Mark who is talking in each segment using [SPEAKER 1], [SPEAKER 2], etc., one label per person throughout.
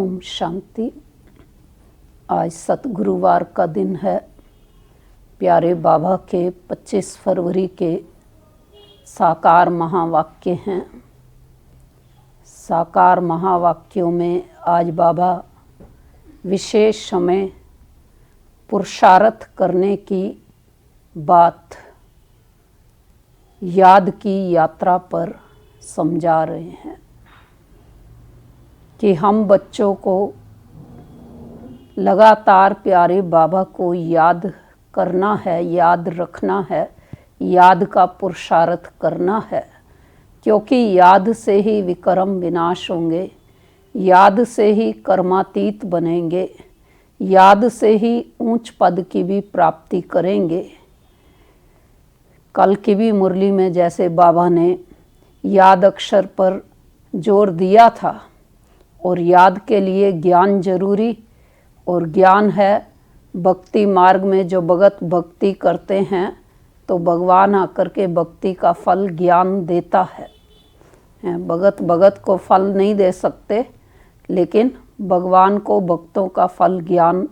[SPEAKER 1] ओम शांति। आज सतगुरुवार का दिन है। प्यारे बाबा के 25 फरवरी के साकार महावाक्य हैं। साकार महावाक्यों में आज बाबा विशेष समय पुरुषार्थ करने की बात याद की यात्रा पर समझा रहे हैं कि हम बच्चों को लगातार प्यारे बाबा को याद करना है, याद रखना है, याद का पुरुषार्थ करना है, क्योंकि याद से ही विकर्म विनाश होंगे, याद से ही कर्मातीत बनेंगे, याद से ही ऊंच पद की भी प्राप्ति करेंगे। कल की भी मुरली में जैसे बाबा ने याद अक्षर पर जोर दिया था और याद के लिए ज्ञान जरूरी, और ज्ञान है भक्ति मार्ग में जो भगत भक्ति करते हैं तो भगवान आकर के भक्ति का फल ज्ञान देता है। भगत को फल नहीं दे सकते, लेकिन भगवान को भक्तों का फल ज्ञान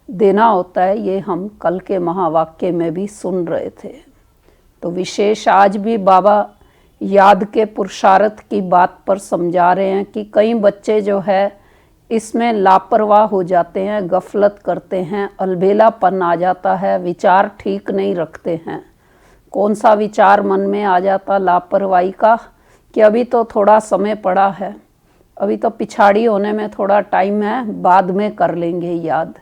[SPEAKER 1] देना होता है। ये हम कल के महावाक्य में भी सुन रहे थे। तो विशेष आज भी बाबा याद के पुरुषार्थ की बात पर समझा रहे हैं कि कई बच्चे जो है इसमें लापरवाह हो जाते हैं, गफलत करते हैं, अलबेलापन आ जाता है, विचार ठीक नहीं रखते हैं। कौन सा विचार मन में आ जाता लापरवाही का कि अभी तो थोड़ा समय पड़ा है, अभी तो पिछाड़ी होने में थोड़ा टाइम है, बाद में कर लेंगे याद।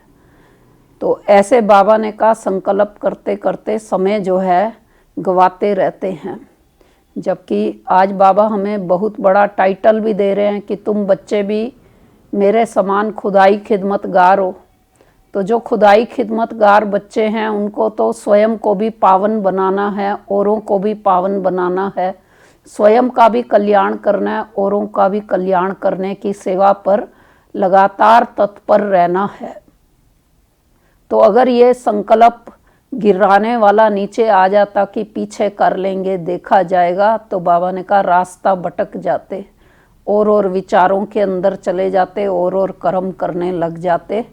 [SPEAKER 1] तो ऐसे बाबा ने कहा संकल्प करते करते समय जो है गवाते रहते हैं। जबकि आज बाबा हमें बहुत बड़ा टाइटल भी दे रहे हैं कि तुम बच्चे भी मेरे समान खुदाई खिदमतगार हो। तो जो खुदाई खिदमतगार बच्चे हैं उनको तो स्वयं को भी पावन बनाना है, औरों को भी पावन बनाना है, स्वयं का भी कल्याण करना है, औरों का भी कल्याण करने की सेवा पर लगातार तत्पर रहना है। तो अगर ये संकल्प गिराने वाला नीचे आ जाता कि पीछे कर लेंगे, देखा जाएगा, तो बाबा ने कहा रास्ता भटक जाते, और विचारों के अंदर चले जाते, और कर्म करने लग जाते।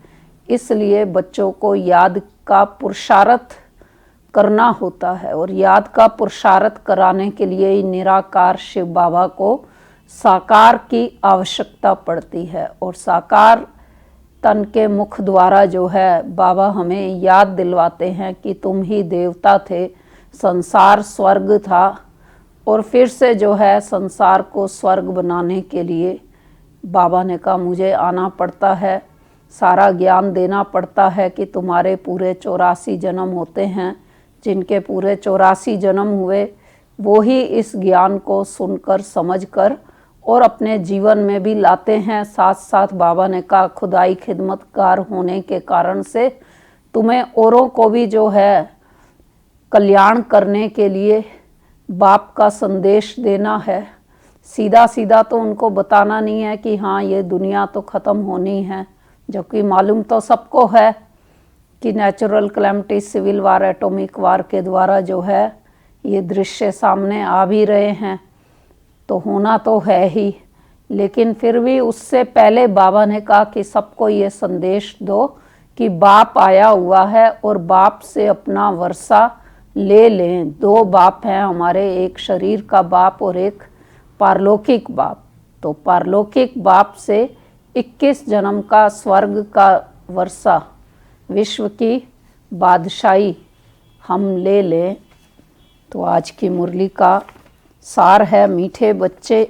[SPEAKER 1] इसलिए बच्चों को याद का पुरुषार्थ करना होता है, और याद का पुरुषार्थ कराने के लिए ही निराकार शिव बाबा को साकार की आवश्यकता पड़ती है। और साकार तन के मुख द्वारा जो है बाबा हमें याद दिलवाते हैं कि तुम ही देवता थे, संसार स्वर्ग था, और फिर से जो है संसार को स्वर्ग बनाने के लिए बाबा ने कहा मुझे आना पड़ता है, सारा ज्ञान देना पड़ता है कि तुम्हारे पूरे 84 जन्म होते हैं। जिनके पूरे 84 जन्म हुए वो ही इस ज्ञान को सुनकर समझकर और अपने जीवन में भी लाते हैं। साथ साथ बाबा ने कहा खुदाई खिदमतगार होने के कारण से तुम्हें औरों को भी जो है कल्याण करने के लिए बाप का संदेश देना है। सीधा सीधा तो उनको बताना नहीं है कि हाँ ये दुनिया तो ख़त्म होनी है, जबकि मालूम तो सबको है कि natural calamity, civil war, atomic war के द्वारा जो है ये दृश्य सामने आ भी रहे हैं, तो होना तो है ही। लेकिन फिर भी उससे पहले बाबा ने कहा कि सबको ये संदेश दो कि बाप आया हुआ है और बाप से अपना वर्षा ले लें। 2 बाप हैं हमारे, एक शरीर का बाप और एक पारलौकिक बाप। तो पारलौकिक बाप से 21 जन्म का स्वर्ग का वर्षा, विश्व की बादशाही हम ले लें। तो आज की मुरली का सार है, मीठे बच्चे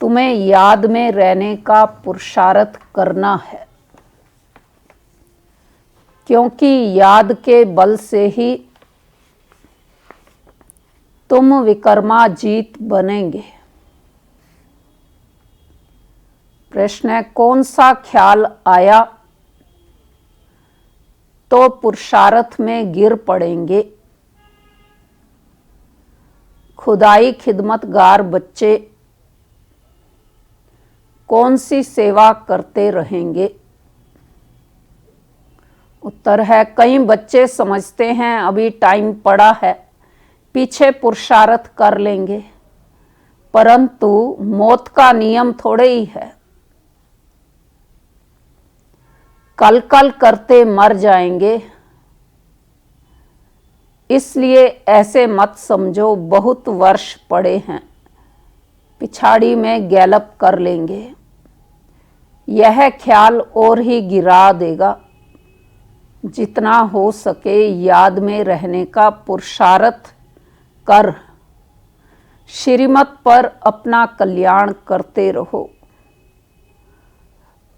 [SPEAKER 1] तुम्हें याद में रहने का पुरुषार्थ करना है, क्योंकि याद के बल से ही तुम विकर्माजीत बनेंगे। प्रश्न है कौन सा ख्याल आया तो पुरुषार्थ में गिर पड़ेंगे। खुदाई खिदमतगार बच्चे कौन सी सेवा करते रहेंगे। उत्तर है कई बच्चे समझते हैं अभी टाइम पड़ा है, पीछे पुरुषार्थ कर लेंगे, परंतु मौत का नियम थोड़े ही है। कल कल करते मर जाएंगे। इसलिए ऐसे मत समझो बहुत वर्ष पड़े हैं, पिछाड़ी में गैलप कर लेंगे। यह ख्याल और ही गिरा देगा। जितना हो सके याद में रहने का पुरुषार्थ कर, श्रीमत पर अपना कल्याण करते रहो।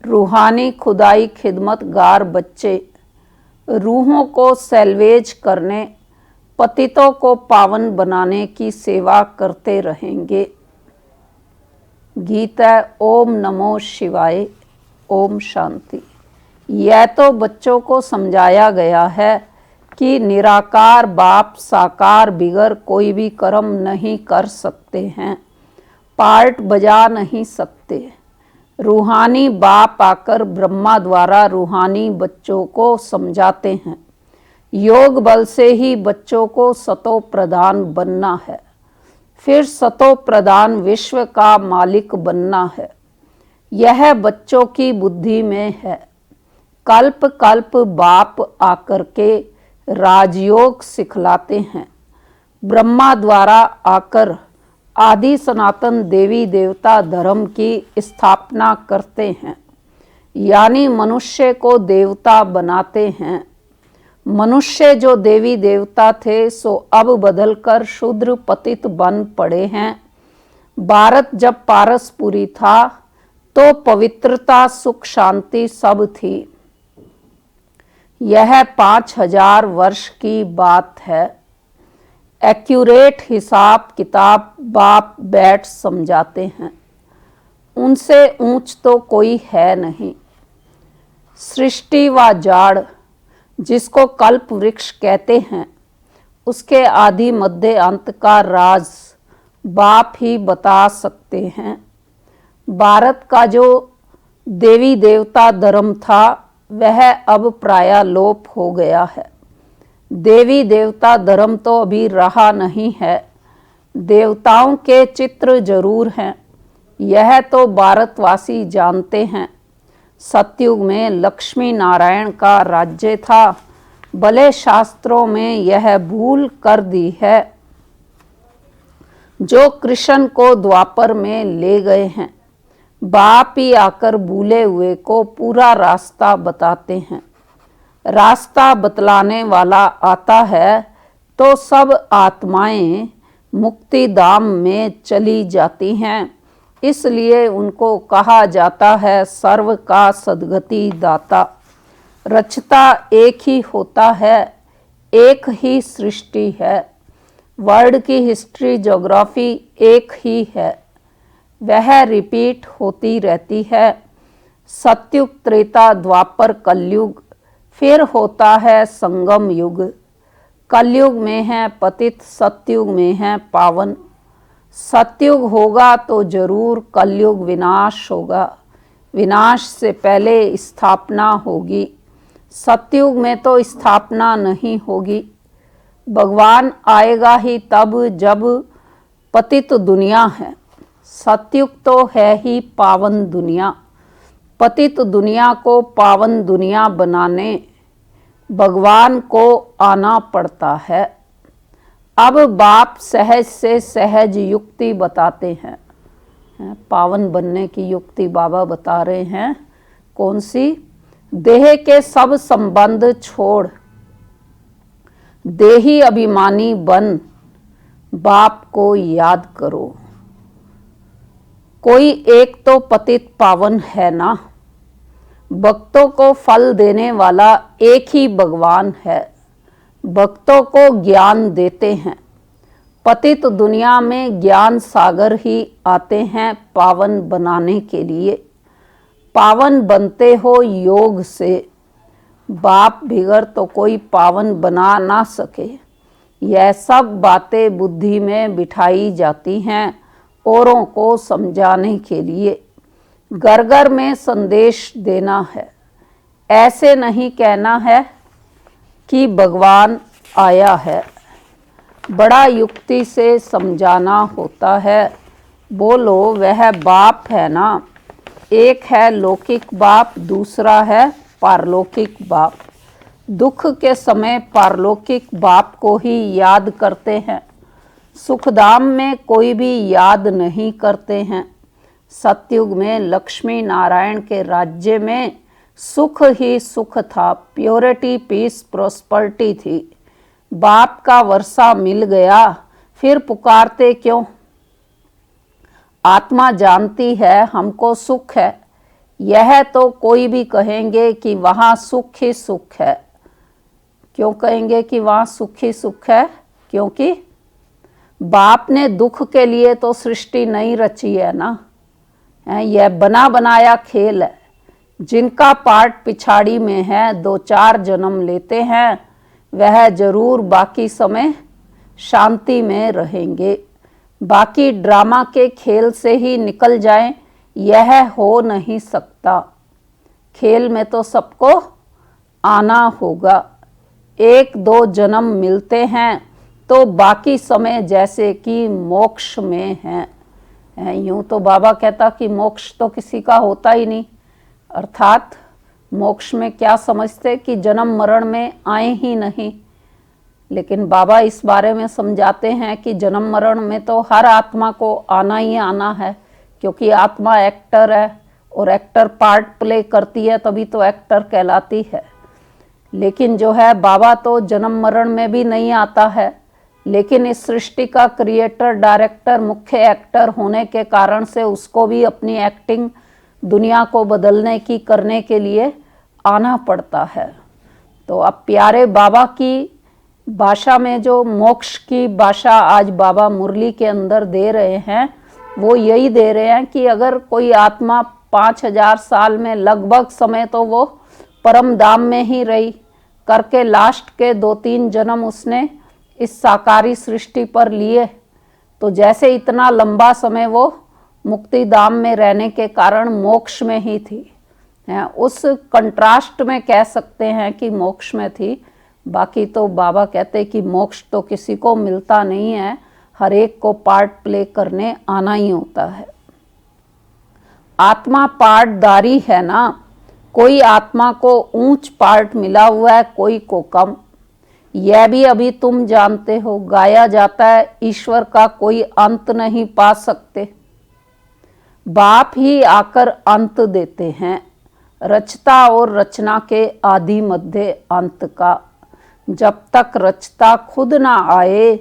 [SPEAKER 1] रूहानी खुदाई खिदमतगार बच्चे रूहों को सैल्वेज करने, पतितों को पावन बनाने की सेवा करते रहेंगे। गीत है ओम नमो शिवाय। ओम शांति। यह तो बच्चों को समझाया गया है कि निराकार बाप साकार बिगर कोई भी कर्म नहीं कर सकते हैं, पार्ट बजा नहीं सकते। रूहानी बाप आकर ब्रह्मा द्वारा रूहानी बच्चों को समझाते हैं। योग बल से ही बच्चों को सतो प्रधान बनना है, फिर सतो प्रधान विश्व का मालिक बनना है। यह बच्चों की बुद्धि में है। कल्प कल्प बाप आकर के राजयोग सिखलाते हैं। ब्रह्मा द्वारा आकर आदि सनातन देवी देवता धर्म की स्थापना करते हैं, यानी मनुष्य को देवता बनाते हैं। मनुष्य जो देवी देवता थे सो अब बदलकर शूद्र पतित बन पड़े हैं। भारत जब पारसपुरी था तो पवित्रता सुख शांति सब थी। यह 5000 वर्ष की बात है। एक्यूरेट हिसाब किताब बाप बैठ समझाते हैं। उनसे ऊंच तो कोई है नहीं। सृष्टि व जाड़ जिसको कल्प वृक्ष कहते हैं, उसके आदि मध्य अंत का राज बाप ही बता सकते हैं। भारत का जो देवी देवता धर्म था वह अब प्राय लोप हो गया है। देवी देवता धर्म तो अभी रहा नहीं है। देवताओं के चित्र जरूर हैं, यह तो भारतवासी जानते हैं। सतयुग में लक्ष्मी नारायण का राज्य था, भले शास्त्रों में यह भूल कर दी है। जो कृष्ण को द्वापर में ले गए हैं, बाप ही आकर भूले हुए को पूरा रास्ता बताते हैं। रास्ता बतलाने वाला आता है तो सब आत्माएं मुक्ति धाम में चली जाती हैं। इसलिए उनको कहा जाता है सर्व का सद्गति दाता। रचता एक ही होता है, एक ही सृष्टि है। वर्ल्ड की हिस्ट्री ज्योग्राफी एक ही है, वह रिपीट होती रहती है। सतयुग त्रेता द्वापर कलयुग, फिर होता है संगम युग। कलयुग में है पतित, सतयुग में है पावन। सतयुग होगा तो जरूर कलयुग विनाश होगा। विनाश से पहले स्थापना होगी। सतयुग में तो स्थापना नहीं होगी। भगवान आएगा ही तब जब पतित दुनिया है। सतयुग तो है ही पावन दुनिया। पतित दुनिया को पावन दुनिया बनाने भगवान को आना पड़ता है। अब बाप सहज से सहज युक्ति बताते हैं। पावन बनने की युक्ति बाबा बता रहे हैं। कौन सी? देह के सब संबंध छोड़ देही अभिमानी बन बाप को याद करो। कोई एक तो पतित पावन है ना। भक्तों को फल देने वाला एक ही भगवान है। भक्तों को ज्ञान देते हैं। पतित दुनिया में ज्ञान सागर ही आते हैं पावन बनाने के लिए। पावन बनते हो योग से। बाप बिगर तो कोई पावन बना ना सके। यह सब बातें बुद्धि में बिठाई जाती हैं औरों को समझाने के लिए। घर घर में संदेश देना है। ऐसे नहीं कहना है कि भगवान आया है। बड़ा युक्ति से समझाना होता है। बोलो वह बाप है ना। एक है लौकिक बाप, दूसरा है पारलौकिक बाप। दुख के समय पारलौकिक बाप को ही याद करते हैं, सुखधाम में कोई भी याद नहीं करते हैं। सतयुग में लक्ष्मी नारायण के राज्य में सुख ही सुख था, प्योरिटी, पीस, प्रोस्पर्टी थी। बाप का वर्षा मिल गया, फिर पुकारते क्यों? आत्मा जानती है हमको सुख है, यह तो कोई भी कहेंगे कि वहाँ सुख ही सुख है। क्यों कहेंगे कि वहाँ सुख ही सुख है? क्योंकि बाप ने दुख के लिए तो सृष्टि नहीं रची है ना, यह बना बनाया खेल है। जिनका पार्ट पिछाड़ी में है, 2-4 जन्म लेते हैं, वह जरूर बाकी समय शांति में रहेंगे। बाकी ड्रामा के खेल से ही निकल जाएं, यह हो नहीं सकता। खेल में तो सबको आना होगा। 1-2 जन्म मिलते हैं तो बाकी समय जैसे कि मोक्ष में हैं। यूं तो बाबा कहता कि मोक्ष तो किसी का होता ही नहीं, अर्थात मोक्ष में क्या समझते कि जन्म मरण में आए ही नहीं। लेकिन बाबा इस बारे में समझाते हैं कि जन्म मरण में तो हर आत्मा को आना ही आना है, क्योंकि आत्मा एक्टर है और एक्टर पार्ट प्ले करती है, तभी तो एक्टर कहलाती है। लेकिन जो है बाबा तो जन्म मरण में भी नहीं आता है, लेकिन इस सृष्टि का क्रिएटर, डायरेक्टर, मुख्य एक्टर होने के कारण से उसको भी अपनी एक्टिंग दुनिया को बदलने की करने के लिए आना पड़ता है। तो अब प्यारे बाबा की भाषा में जो मोक्ष की भाषा आज बाबा मुरली के अंदर दे रहे हैं, वो यही दे रहे हैं कि अगर कोई आत्मा 5000 साल में लगभग समय तो वो परम धाम में ही रही करके लास्ट के 2-3 जन्म उसने इस साकारी सृष्टि पर लिए, तो जैसे इतना लंबा समय वो मुक्ति धाम में रहने के कारण मोक्ष में ही थी, उस कंट्रास्ट में कह सकते हैं कि मोक्ष में थी। बाकी तो बाबा कहते कि मोक्ष तो किसी को मिलता नहीं है, हर एक को पार्ट प्ले करने आना ही होता है। आत्मा पार्टदारी है ना, कोई आत्मा को ऊंच पार्ट मिला हुआ है, कोई को कम। यह भी अभी तुम जानते हो, गाया जाता है ईश्वर का कोई अंत नहीं पा सकते। बाप ही आकर अंत देते हैं, रचता और रचना के आदि मध्य अंत का। जब तक रचता खुद ना आए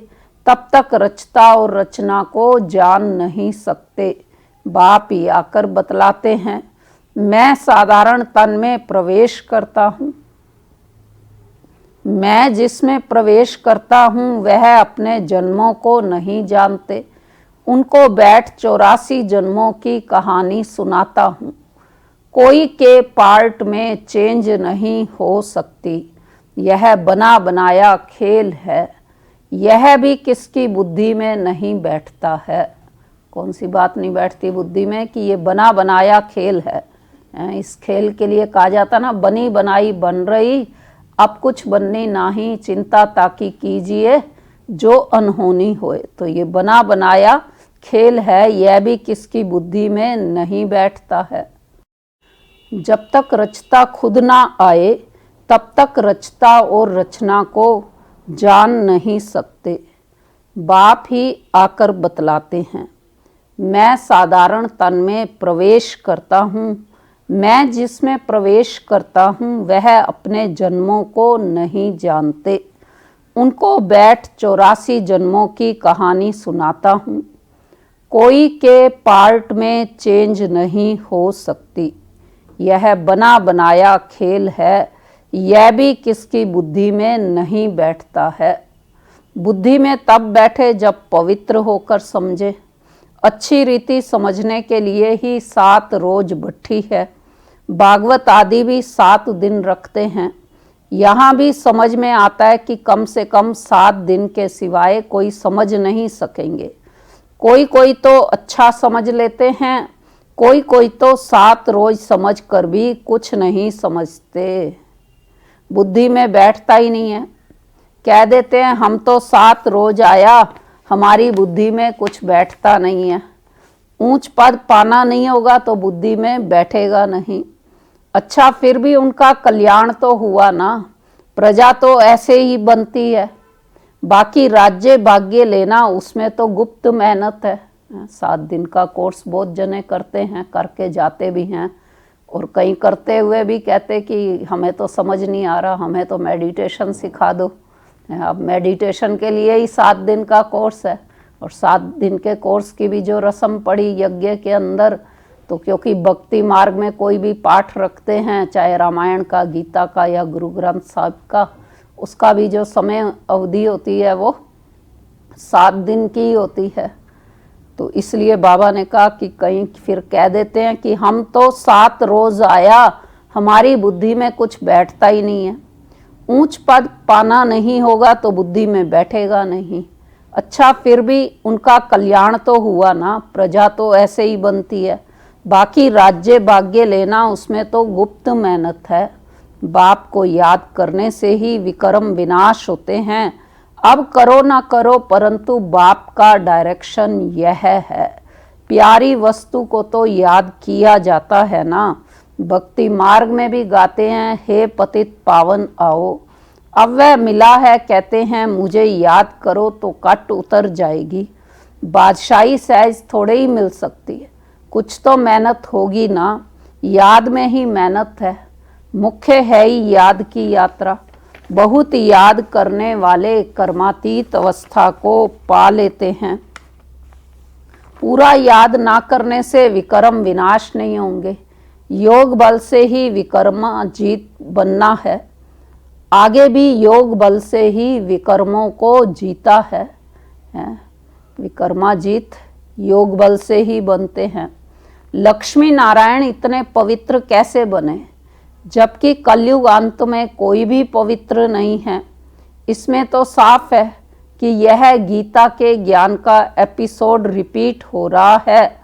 [SPEAKER 1] तब तक रचता और रचना को जान नहीं सकते। बाप ही आकर बतलाते हैं, मैं साधारण तन में प्रवेश करता हूँ। मैं जिसमें प्रवेश करता हूँ वह अपने जन्मों को नहीं जानते, उनको बैठ 84 जन्मों की कहानी सुनाता हूँ। कोई के पार्ट में चेंज नहीं हो सकती, यह बना बनाया खेल है। यह भी किसकी बुद्धि में नहीं बैठता है। कौन सी बात नहीं बैठती बुद्धि में कि ये बना बनाया खेल है। इस खेल के लिए कहा जाता ना, बनी बनाई बन रही, अब कुछ बननी नाही, चिंता ताकि कीजिए जो अनहोनी होए। तो ये बना बनाया खेल है, यह भी किसकी बुद्धि में नहीं बैठता है। जब तक रचता खुद ना आए तब तक रचता और रचना को जान नहीं सकते। बाप ही आकर बतलाते हैं, मैं साधारण तन में प्रवेश करता हूँ। मैं जिसमें प्रवेश करता हूँ वह अपने जन्मों को नहीं जानते, उनको बैठ 84 जन्मों की कहानी सुनाता हूँ। कोई के पार्ट में चेंज नहीं हो सकती, यह बना बनाया खेल है। यह भी किसकी बुद्धि में नहीं बैठता है। बुद्धि में तब बैठे जब पवित्र होकर समझे। अच्छी रीति समझने के लिए ही 7 रोज भट्ठी है। भागवत आदि भी 7 दिन रखते हैं। यहाँ भी समझ में आता है कि कम से कम 7 दिन के सिवाय कोई समझ नहीं सकेंगे। कोई कोई तो अच्छा समझ लेते हैं, कोई कोई तो 7 रोज समझ कर भी कुछ नहीं समझते, बुद्धि में बैठता ही नहीं है। कह देते हैं हम तो 7 रोज आया, हमारी बुद्धि में कुछ बैठता नहीं है। ऊंच पद पाना नहीं होगा तो बुद्धि में बैठेगा नहीं। अच्छा फिर भी उनका कल्याण तो हुआ ना, प्रजा तो ऐसे ही बनती है। बाकी राज्य भाग्य लेना उसमें तो गुप्त मेहनत है। 7 दिन का कोर्स बहुत जने करते हैं, करके जाते भी हैं, और कहीं करते हुए भी कहते कि हमें तो समझ नहीं आ रहा, हमें तो मेडिटेशन सिखा दो। अब मेडिटेशन के लिए ही 7 दिन का कोर्स है, और 7 दिन के कोर्स की भी जो रस्म पड़ी यज्ञ के अंदर, तो क्योंकि भक्ति मार्ग में कोई भी पाठ रखते हैं, चाहे रामायण का, गीता का या गुरु ग्रंथ साहिब का, उसका भी जो समय अवधि होती है वो 7 दिन की होती है। तो इसलिए बाबा ने कहा कि कहीं फिर कह देते हैं कि हम तो 7 रोज आया, हमारी बुद्धि में कुछ बैठता ही नहीं है। ऊंच पद पाना नहीं होगा तो बुद्धि में बैठेगा नहीं। अच्छा फिर भी उनका कल्याण तो हुआ ना, प्रजा तो ऐसे ही बनती है। बाकी राज्य भाग्य लेना उसमें तो गुप्त मेहनत है। बाप को याद करने से ही विक्रम विनाश होते हैं। अब करो ना करो, परंतु बाप का डायरेक्शन यह है। प्यारी वस्तु को तो याद किया जाता है ना। भक्ति मार्ग में भी गाते हैं, हे पतित पावन आओ। अब वह मिला है, कहते हैं मुझे याद करो तो कट उतर जाएगी। बादशाही सहज थोड़े ही मिल सकती है, कुछ तो मेहनत होगी ना। याद में ही मेहनत है, मुख्य है ही याद की यात्रा। बहुत याद करने वाले कर्मातीत अवस्था को पा लेते हैं। पूरा याद ना करने से विक्रम विनाश नहीं होंगे। योग बल से ही विक्रमाजीत बनना है। आगे भी योग बल से ही विक्रमों को जीता है। विक्रमाजीत योग बल से ही बनते हैं। लक्ष्मी नारायण इतने पवित्र कैसे बने, जबकि कलयुग अंत में कोई भी पवित्र नहीं है। इसमें तो साफ है कि यह गीता के ज्ञान का एपिसोड रिपीट हो रहा है।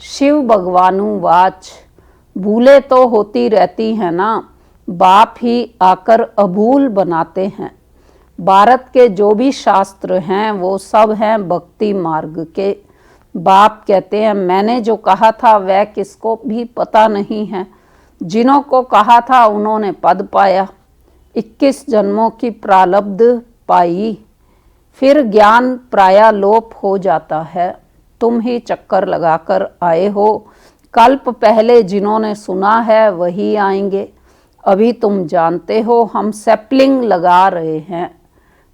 [SPEAKER 1] शिव भगवानु वाच, भूले तो होती रहती है ना, बाप ही आकर अभूल बनाते हैं। भारत के जो भी शास्त्र हैं वो सब हैं भक्ति मार्ग के। बाप कहते हैं मैंने जो कहा था वह किसको भी पता नहीं है। जिन्हों को कहा था उन्होंने पद पाया, 21 जन्मों की प्रारब्ध पाई, फिर ज्ञान प्रायालोप हो जाता है। तुम ही चक्कर लगाकर आए हो। कल्प पहले जिन्होंने सुना है वही आएंगे। अभी तुम जानते हो हम सैपलिंग लगा रहे हैं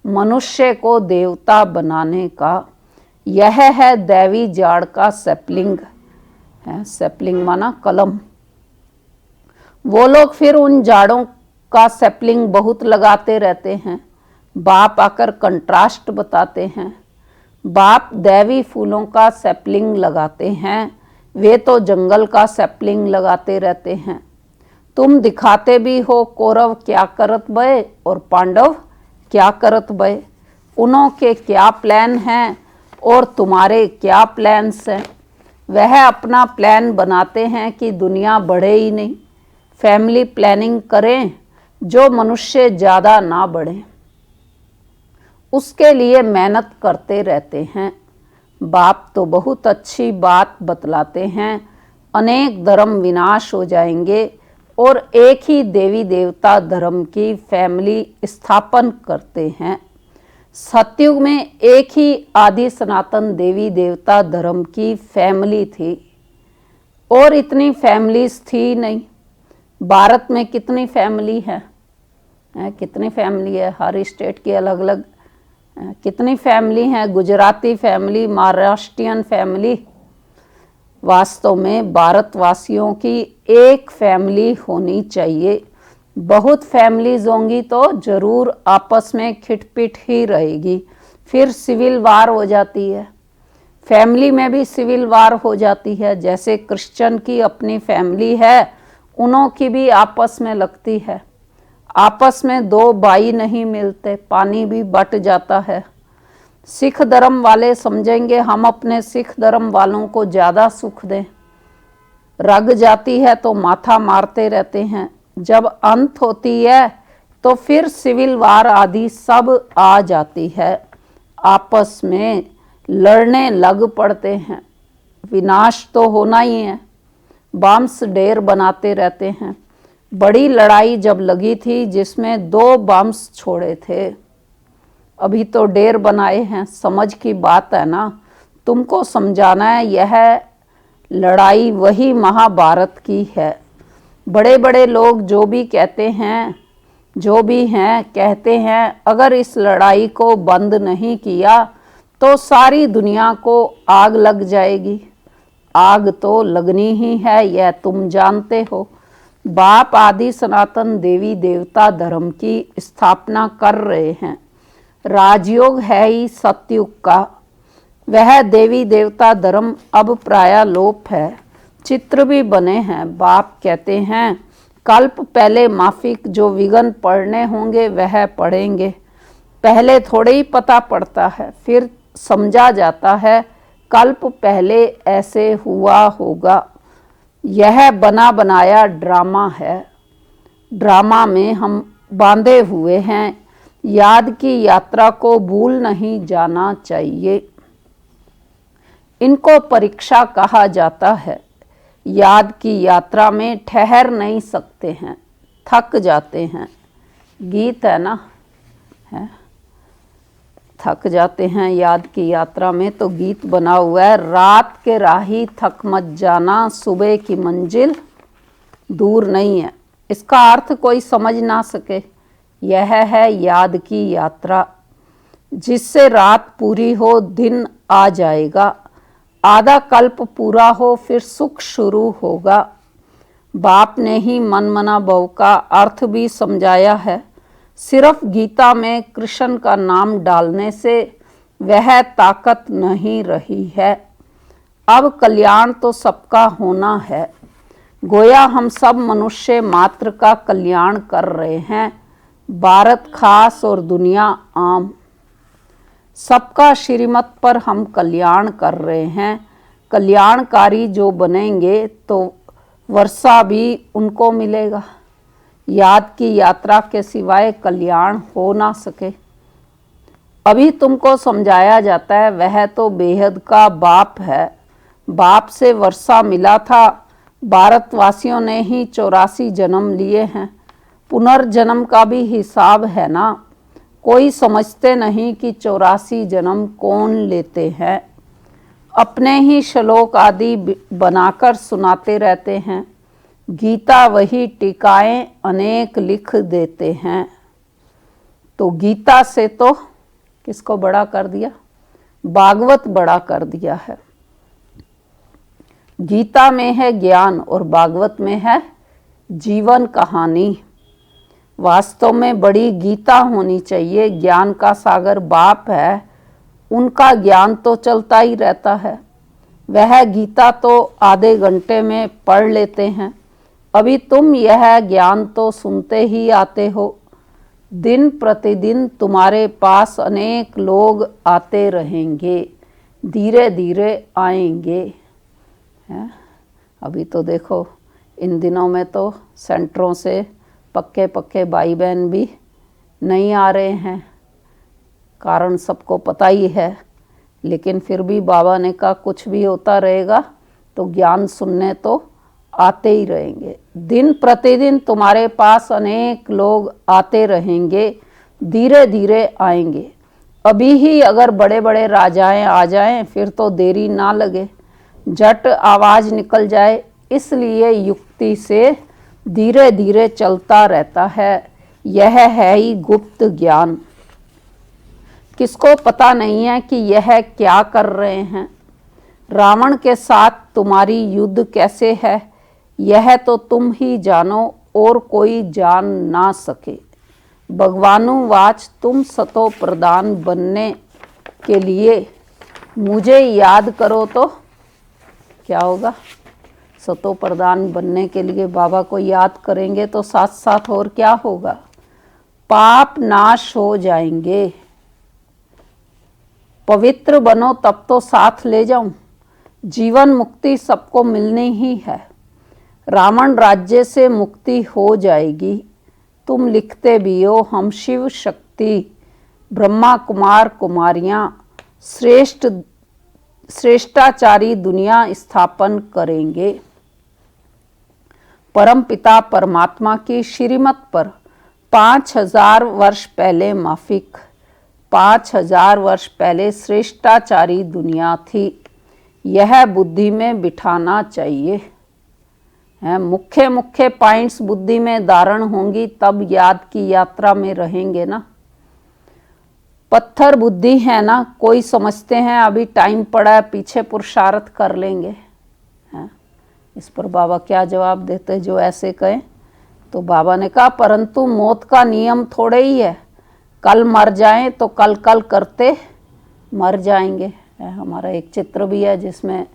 [SPEAKER 1] मनुष्य को देवता बनाने का। यह है दैवी जाड़ का सैपलिंग है। सैपलिंग माना कलम। वो लोग फिर उन जाड़ों का सैपलिंग बहुत लगाते रहते हैं। बाप आकर कंट्रास्ट बताते हैं। बाप दैवी फूलों का सैपलिंग लगाते हैं, वे तो जंगल का सैपलिंग लगाते रहते हैं। तुम दिखाते भी हो कौरव क्या करत बए और पांडव क्या करत बए। उन्हों के क्या प्लान हैं और तुम्हारे क्या प्लान्स हैं। वह अपना प्लान बनाते हैं कि दुनिया बढ़े ही नहीं। फैमिली प्लानिंग करें जो मनुष्य ज़्यादा ना बढ़े, उसके लिए मेहनत करते रहते हैं। बाप तो बहुत अच्छी बात बतलाते हैं। अनेक धर्म विनाश हो जाएंगे और एक ही देवी देवता धर्म की फैमिली स्थापन करते हैं। सतयुग में एक ही आदि सनातन देवी देवता धर्म की फैमिली थी और इतनी फैमिलीज थी नहीं। भारत में कितनी फैमिली है, कितनी फैमिली है, हर स्टेट की अलग अलग कितनी फैमिली है। Gujarati family, Maharashtrian family. वास्तव में भारतवासियों की एक फैमिली होनी चाहिए। बहुत फैमिलीज होंगी तो जरूर आपस में खिटपिट ही रहेगी, फिर सिविल वार हो जाती है। फैमिली में भी सिविल वार हो जाती है। जैसे क्रिश्चियन की अपनी फैमिली है, उनों की भी आपस में लगती है। आपस में 2 भाई नहीं मिलते, पानी भी बट जाता है। सिख धर्म वाले समझेंगे हम अपने सिख धर्म वालों को ज़्यादा सुख दें, रग जाती है तो माथा मारते रहते हैं। जब अंत होती है तो फिर सिविल वार आदि सब आ जाती है, आपस में लड़ने लग पड़ते हैं। विनाश तो होना ही है। बम्स ढेर बनाते रहते हैं। बड़ी लड़ाई जब लगी थी जिसमें 2 बम्स छोड़े थे, अभी तो ढेर बनाए हैं। समझ की बात है ना, तुमको समझाना है। यह लड़ाई वही महाभारत की है। बड़े बड़े लोग जो भी कहते हैं, जो भी हैं, कहते हैं अगर इस लड़ाई को बंद नहीं किया तो सारी दुनिया को आग लग जाएगी। आग तो लगनी ही है, यह तुम जानते हो। बाप आदि सनातन देवी देवता धर्म की स्थापना कर रहे हैं। राजयोग है ही सतयुग का। वह देवी देवता धर्म अब प्राय लोप है। चित्र भी बने हैं। बाप कहते हैं कल्प पहले माफिक जो विघ्न पढ़ने होंगे वह पढ़ेंगे। पहले थोड़े ही पता पड़ता है, फिर समझा जाता है कल्प पहले ऐसे हुआ होगा। यह बना बनाया ड्रामा है। ड्रामा में हम बांधे हुए हैं। याद की यात्रा को भूल नहीं जाना चाहिए। इनको परीक्षा कहा जाता है। याद की यात्रा में ठहर नहीं सकते हैं, थक जाते हैं। गीत है ना, है, थक जाते हैं याद की यात्रा में, तो गीत बना हुआ है। रात के राही थक मत जाना, सुबह की मंजिल दूर नहीं है। इसका अर्थ कोई समझ ना सके। यह है याद की यात्रा। जिससे रात पूरी हो दिन आ जाएगा। आधा कल्प पूरा हो फिर सुख शुरू होगा। बाप ने ही मनमना भव का अर्थ भी समझाया है। सिर्फ गीता में कृष्ण का नाम डालने से वह ताकत नहीं रही है। अब कल्याण तो सबका होना है। गोया हम सब मनुष्य मात्र का कल्याण कर रहे हैं, भारत खास और दुनिया आम। सबका श्रीमत पर हम कल्याण कर रहे हैं। कल्याणकारी जो बनेंगे तो वर्षा भी उनको मिलेगा। याद की यात्रा के सिवाय कल्याण हो ना सके। अभी तुमको समझाया जाता है वह तो बेहद का बाप है। बाप से वर्षा मिला था। भारतवासियों ने ही 84 जन्म लिए हैं। पुनर्जन्म का भी हिसाब है ना। कोई समझते नहीं कि 84 जन्म कौन लेते हैं। अपने ही श्लोक आदि बनाकर सुनाते रहते हैं। गीता वही टीकाएं अनेक लिख देते हैं। तो गीता से तो किसको बड़ा कर दिया? भागवत बड़ा कर दिया है। गीता में है ज्ञान और भागवत में है जीवन कहानी। वास्तव में बड़ी गीता होनी चाहिए। ज्ञान का सागर बाप है, उनका ज्ञान तो चलता ही रहता है। वह गीता तो आधे घंटे में पढ़ लेते हैं। अभी तुम यह ज्ञान तो सुनते ही आते हो। दिन प्रतिदिन तुम्हारे पास अनेक लोग आते रहेंगे, धीरे धीरे आएंगे। है? अभी तो देखो इन दिनों में तो सेंटरों से पक्के पक्के भाई बहन भी नहीं आ रहे हैं। कारण सबको पता ही है, लेकिन फिर भी बाबा ने कहा कुछ भी होता रहेगा तो ज्ञान सुनने तो आते ही रहेंगे। दिन प्रतिदिन तुम्हारे पास अनेक लोग आते रहेंगे, धीरे धीरे आएंगे। अभी ही अगर बड़े बड़े राजाएं आ जाएं फिर तो देरी ना लगे, झट आवाज़ निकल जाए। इसलिए युक्ति से धीरे धीरे चलता रहता है। यह है ही गुप्त ज्ञान। किसको पता नहीं है कि यह क्या कर रहे हैं। रावण के साथ तुम्हारी युद्ध कैसे है यह तो तुम ही जानो और कोई जान ना सके। भगवानुवाच तुम सतो प्रधान बनने के लिए मुझे याद करो तो क्या होगा? सतो प्रधान बनने के लिए बाबा को याद करेंगे तो साथ साथ और क्या होगा? पाप नाश हो जाएंगे। पवित्र बनो तब तो साथ ले जाऊं। जीवन मुक्ति सबको मिलनी ही है। रावण राज्य से मुक्ति हो जाएगी। तुम लिखते भी हो हम शिव शक्ति ब्रह्मा कुमार कुमारियां श्रेष्ठाचारी दुनिया स्थापन करेंगे। परमपिता परमात्मा की श्रीमत पर 5000 वर्ष पहले माफिक 5000 वर्ष पहले श्रेष्ठाचारी दुनिया थी। यह बुद्धि में बिठाना चाहिए है। मुख्य मुख्य पॉइंट्स बुद्धि में धारण होंगी तब याद की यात्रा में रहेंगे ना। पत्थर बुद्धि है ना, कोई समझते हैं अभी टाइम पड़ा है, पीछे पुरुषार्थ कर लेंगे है। इस पर बाबा क्या जवाब देते जो ऐसे कहें? तो बाबा ने कहा परंतु मौत का नियम थोड़े ही है, कल मर जाएं तो कल कल करते मर जाएंगे। हमारा एक चित्र भी है जिसमें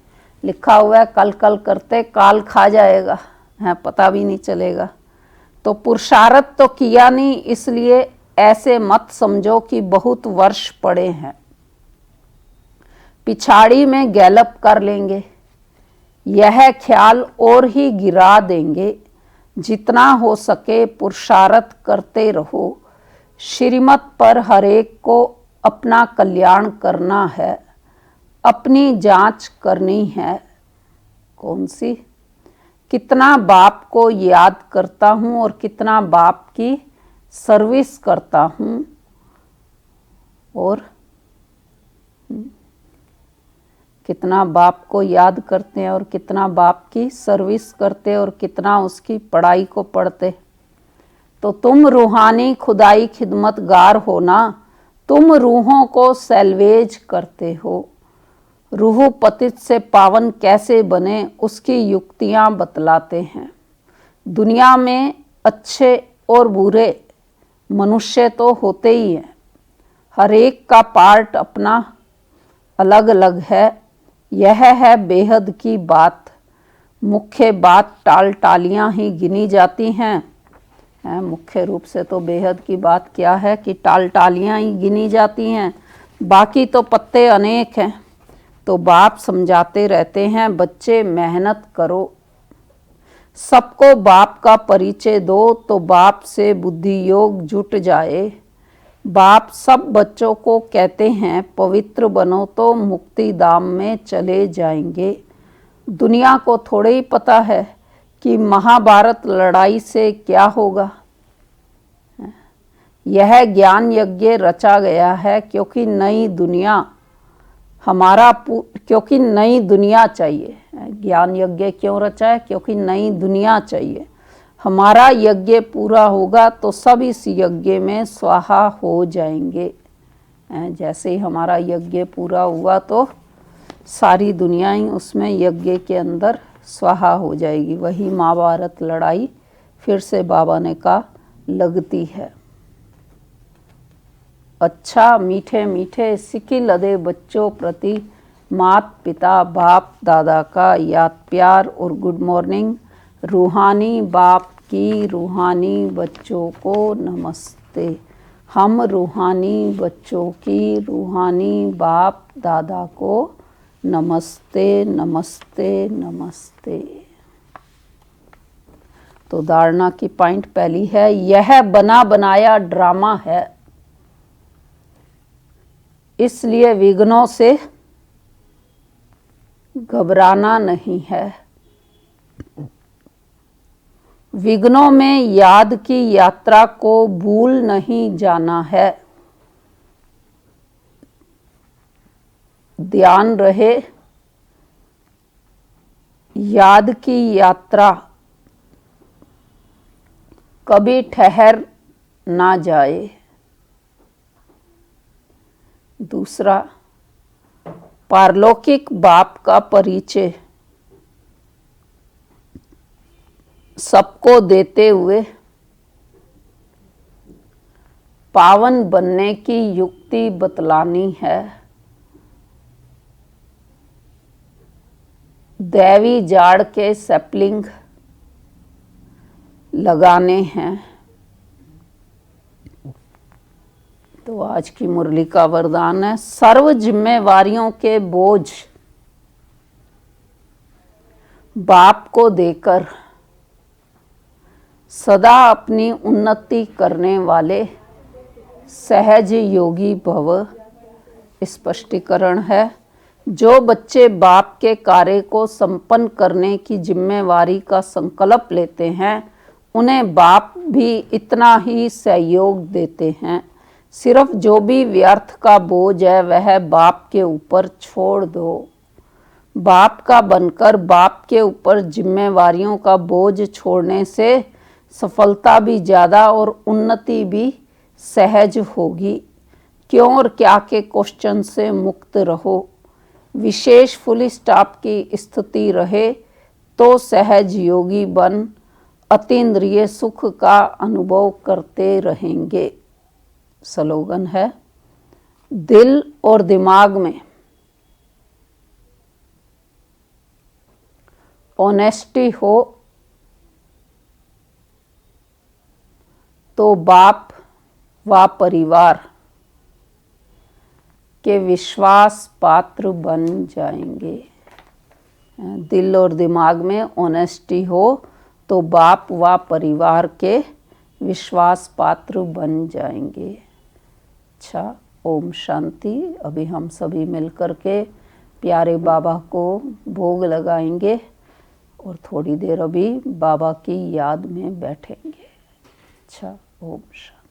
[SPEAKER 1] लिखा हुआ है कल कल करते काल खा जाएगा है, पता भी नहीं चलेगा। तो पुरुषार्थ तो किया नहीं, इसलिए ऐसे मत समझो कि बहुत वर्ष पड़े हैं, पिछाड़ी में गैलप कर लेंगे। यह ख्याल और ही गिरा देंगे। जितना हो सके पुरुषार्थ करते रहो। श्रीमत पर हरेक को अपना कल्याण करना है, अपनी जांच करनी है। कौन सी? कितना बाप को याद करता हूँ और कितना बाप की सर्विस करता हूँ, और कितना बाप को याद करते हैं और कितना बाप की सर्विस करते और कितना उसकी पढ़ाई को पढ़ते। तो तुम रूहानी खुदाई खिदमतगार हो ना, तुम रूहों को सैल्वेज करते हो। रूह पतित से पावन कैसे बने उसकी युक्तियां बतलाते हैं। दुनिया में अच्छे और बुरे मनुष्य तो होते ही हैं, हर एक का पार्ट अपना अलग अलग है। यह है बेहद की बात। मुख्य बात टाल टालियाँ ही गिनी जाती हैं। मुख्य रूप से तो बेहद की बात क्या है कि टाल टालियाँ ही गिनी जाती हैं, बाकी तो पत्ते अनेक हैं। तो बाप समझाते रहते हैं बच्चे मेहनत करो, सबको बाप का परिचय दो तो बाप से बुद्धि योग जुट जाए। बाप सब बच्चों को कहते हैं पवित्र बनो तो मुक्ति धाम में चले जाएंगे। दुनिया को थोड़े ही पता है कि महाभारत लड़ाई से क्या होगा। यह ज्ञान यज्ञ रचा गया है क्योंकि नई दुनिया क्योंकि नई दुनिया चाहिए। ज्ञान यज्ञ क्यों रचा है? क्योंकि नई दुनिया चाहिए। हमारा यज्ञ पूरा होगा तो सब इस यज्ञ में स्वाहा हो जाएंगे। जैसे ही हमारा यज्ञ पूरा हुआ तो सारी दुनिया ही उसमें यज्ञ के अंदर स्वाहा हो जाएगी। वही महाभारत लड़ाई फिर से बाबा ने कहा लगती है। अच्छा मीठे मीठे सिकी लदे बच्चों प्रति मात पिता बाप दादा का याद प्यार और गुड मॉर्निंग। रूहानी बाप की रूहानी बच्चों को नमस्ते। हम रूहानी बच्चों की रूहानी बाप दादा को नमस्ते नमस्ते नमस्ते। तो धारणा की पॉइंट पहली है, यह बना बनाया ड्रामा है, इसलिए विघ्नों से घबराना नहीं है। विघ्नों में याद की यात्रा को भूल नहीं जाना है। ध्यान रहे याद की यात्रा कभी ठहर ना जाए। दूसरा, पारलौकिक बाप का परिचय सबको देते हुए पावन बनने की युक्ति बतलानी है। दैवी जाड़ के सैपलिंग लगाने हैं। तो आज की मुरली का वरदान है, सर्व जिम्मेवारियों के बोझ बाप को देकर सदा अपनी उन्नति करने वाले सहज योगी भव। स्पष्टीकरण है, जो बच्चे बाप के कार्य को संपन्न करने की जिम्मेवारी का संकल्प लेते हैं, उन्हें बाप भी इतना ही सहयोग देते हैं। सिर्फ जो भी व्यर्थ का बोझ है वह बाप के ऊपर छोड़ दो। बाप का बनकर बाप के ऊपर जिम्मेवारियों का बोझ छोड़ने से सफलता भी ज़्यादा और उन्नति भी सहज होगी। क्यों और क्या के क्वेश्चन से मुक्त रहो। विशेष फुल स्टॉप की स्थिति रहे तो सहज योगी बन अतीन्द्रिय सुख का अनुभव करते रहेंगे। स्लोगन है, दिल और दिमाग में ऑनेस्टी हो तो बाप व परिवार के विश्वास पात्र बन जाएंगे। दिल और दिमाग में ऑनेस्टी हो तो बाप व परिवार के विश्वास पात्र बन जाएंगे। अच्छा, ओम शांति। अभी हम सभी मिलकर के प्यारे बाबा को भोग लगाएंगे और थोड़ी देर अभी बाबा की याद में बैठेंगे। अच्छा, ओम शांति।